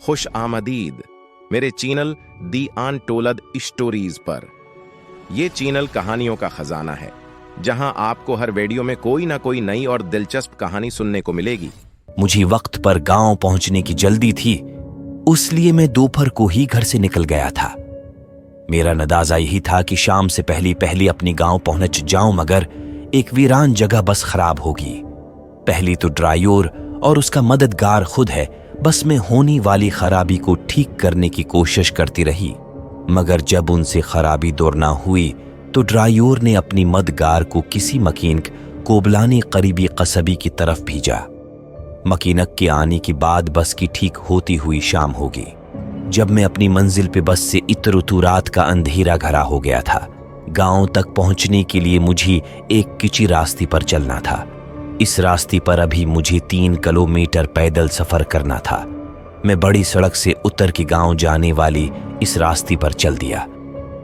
खुश आमदीद मेरे चैनल दी अनटोल्ड स्टोरीज पर। ये चैनल कहानियों का खजाना है, जहां आपको हर वीडियो में कोई ना कोई नई और दिलचस्प कहानी सुनने को मिलेगी। मुझे वक्त पर गांव पहुंचने की जल्दी थी, उसलिए मैं दोपहर को ही घर से निकल गया था। मेरा नदाजा यही था कि शाम से पहले अपनी गांव पहुंच जाऊं, मगर एक वीरान जगह बस खराब होगी। पहली तो ड्राइवर और उसका मददगार खुद है बस में होने वाली खराबी को ठीक करने की कोशिश करती रही, मगर जब उनसे खराबी दूर ना हुई तो ड्राइवर ने अपनी मददगार को किसी मकीनक को बुलाने करीबी कस्बे की तरफ भेजा। मकीनक के आने के बाद बस की ठीक होती हुई शाम होगी। जब मैं अपनी मंजिल पे बस से इतर रात का अंधेरा घरा हो गया था। गांव तक पहुंचने के लिए मुझे एक किची रास्ते पर चलना था। इस रास्ते पर अभी मुझे 3 किलोमीटर पैदल सफर करना था। मैं बड़ी सड़क से उतर के गांव जाने वाली इस रास्ते पर चल दिया।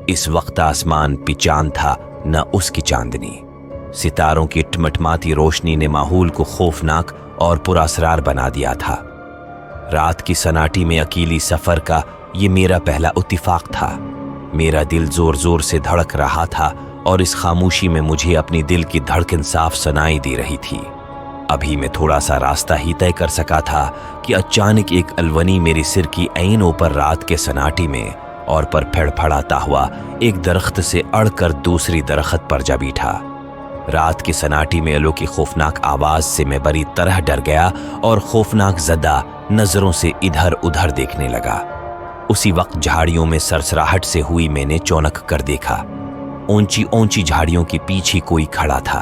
इस वक्त आसमान पे चांद था, न उसकी चांदनी। सितारों की टिमटिमाती रोशनी ने माहौल को खौफनाक और पुरअसरार बना दिया था। रात की सन्नाटे में अकेली सफर का ये मेरा पहला इत्तेफाक था। मेरा दिल जोर जोर से धड़क रहा था और इस खामोशी में मुझे अपनी दिल की धड़कन साफ सुनाई दे रही थी। अभी मैं थोड़ा सा रास्ता ही तय कर सका था कि अचानक एक अलवनी मेरे सिर की ऐन ऊपर रात के सन्नाटे में और पर फड़फड़ाता हुआ एक दरख्त से अड़कर दूसरी दरख्त पर जा बैठा। रात के सन्नाटे में अलो की खौफनाक आवाज से मैं बड़ी तरह डर गया और खौफनाक ज़दा नजरों से इधर उधर देखने लगा। उसी वक्त झाड़ियों में सरसराहट से हुई मैंने चौनक कर देखा। ऊंची ऊंची झाड़ियों के पीछे कोई खड़ा था।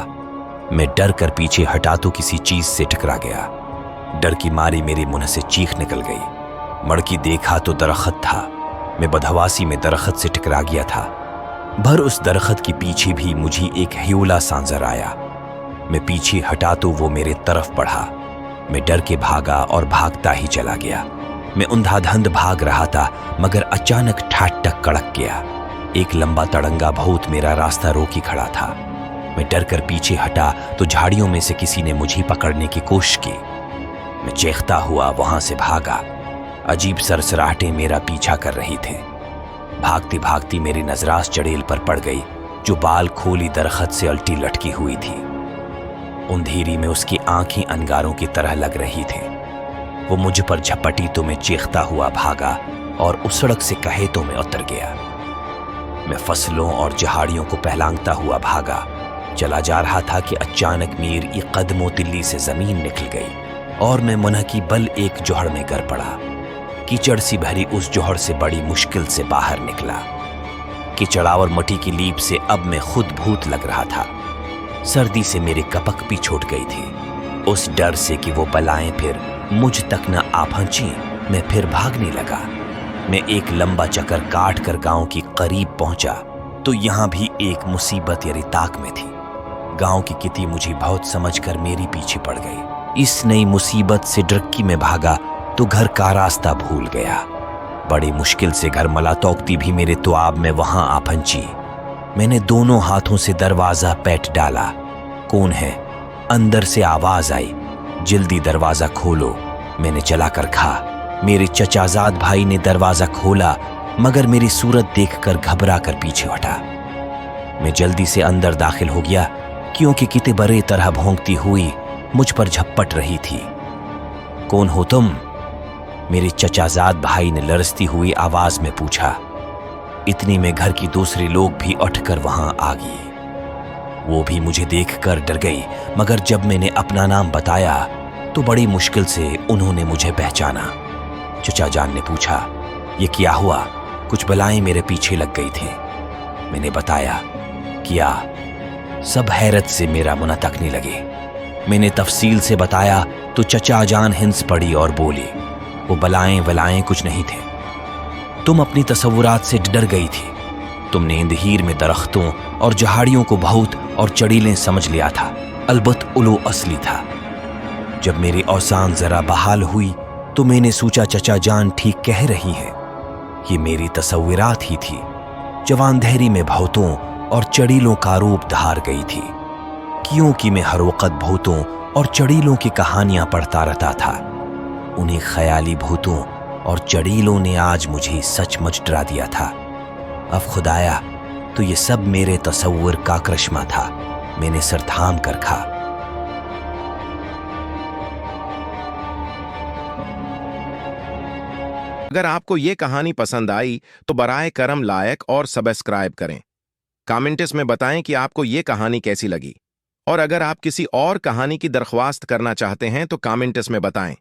मैं डर कर पीछे हटा तो किसी चीज से टकरा गया। डर की मारी मेरे मुंह से चीख निकल गई। मड़की देखा तो दरख्त था। मैं बदहवासी में दरख्त से टकरा गया था। भर उस दरख्त के पीछे भी मुझे एक ह्यूला सा नजर आया। मैं पीछे हटा तो वो मेरे तरफ बढ़ा। मैं डर के भागा और भागता ही चला गया। मैं अंधाधुंध भाग रहा था, मगर अचानक ठाटक कड़क गया। एक लंबा तड़ंगा भूत मेरा रास्ता रोकी खड़ा था। मैं डर कर पीछे हटा तो झाड़ियों में से किसी ने मुझे पकड़ने की कोशिश की। मैं चीखता हुआ वहां से भागा। अजीब सरसराहटें मेरा पीछा कर रही थे। भागती भागती मेरी नजरास चड़ेल पर पड़ गई, जो बाल खोली दरख्त से उल्टी लटकी हुई थी। अंधेरी में उसकी आंखें अंगारों की तरह लग रही थी। वो मुझ पर झपटी तो मैं चीखता हुआ भागा और उस सड़क से कहे तो मैं उतर गया। मैं फसलों और झाड़ियों को पहलांगता हुआ भागा। चला जा रहा था कि अचानक मेरी कदमों तिल्ली से जमीन निकल गई और मैं मुन्ह की बल एक जोहड़ में गिर पड़ा। कीचड़ सी भरी उस जोहड़ से बड़ी मुश्किल से बाहर निकला। कीचड़ा और मिट्टी की लीप से अब मैं खुद भूत लग रहा था। सर्दी से मेरी कपक भी छूट गई थी। उस डर से कि वो बलाएं फिर मुझ तक न आ पहुंची, मैं फिर भागने लगा। मैं एक लंबा चक्कर काट कर गांव के करीब पहुंचा तो यहां भी एक मुसीबत यारी ताक में थी। गांव की किती मुझे बहुत समझकर मेरी पीछे पड़ गई। इस नई मुसीबत से डरकी में भागा तो घर का रास्ता भूल गया। बड़ी मुश्किल से घर मला तोकती भी मेरे तुआब में वहां आ पहुंची। मैंने दोनों हाथों से दरवाजा पैट डाला। कौन है? अंदर से आवाज आई, जल्दी दरवाजा खोलो। मैंने चलाकर कहा। मेरे चचाजाद भाई ने दरवाजा खोला, मगर मेरी सूरत देखकर घबरा कर पीछे हटा। मैं जल्दी से अंदर दाखिल हो गया, क्योंकि कितने बड़े तरह भौंकती हुई मुझ पर झपट रही थी। कौन हो तुम? मेरे चचाजाद भाई ने लरसती हुई आवाज में पूछा। इतनी में घर की दूसरे लोग भी उठकर वहां आ गए। वो भी मुझे देखकर डर गई, मगर जब मैंने अपना नाम बताया तो बड़ी मुश्किल से उन्होंने मुझे पहचाना। चचा जान ने पूछा, ये क्या हुआ? कुछ बलाएं मेरे पीछे लग गई थी। मैंने बताया। क्या? सब हैरत से मेरा मुंह तकने लगे। मैंने तफसील से बताया तो चचा जान हिंस पड़ी और बोली, वो बलाएं कुछ नहीं थे। तुम अपनी तसव्वुरात से डर गई थी। तुमने अंधेर में दरख्तों और झाड़ियों को भूत और चड़ीलें समझ लिया था, अलबत उलो असली था। जब मेरी औसान जरा बहाल हुई तो मैंने सोचा चचा जान ठीक कह रही है। ये मेरी तसव्वुरात ही थी। जवान अंधेरी में भूतों और चड़ीलों का रूप धार गई थी, क्योंकि मैं हर वक्त भूतों और चड़ीलों की कहानियां पढ़ता रहता था। उन्हें ख्याली भूतों और चड़ीलों ने आज मुझे सचमुच डरा दिया था। अब खुदाया, तो ये सब मेरे तसव्वुर का करिश्मा था। मैंने सर थाम कर कहा, अगर आपको ये कहानी पसंद आई तो बराए करम लाइक और सब्सक्राइब करें। कमेंट्स में बताएं कि आपको ये कहानी कैसी लगी, और अगर आप किसी और कहानी की दरख्वास्त करना चाहते हैं तो कमेंट्स में बताएं।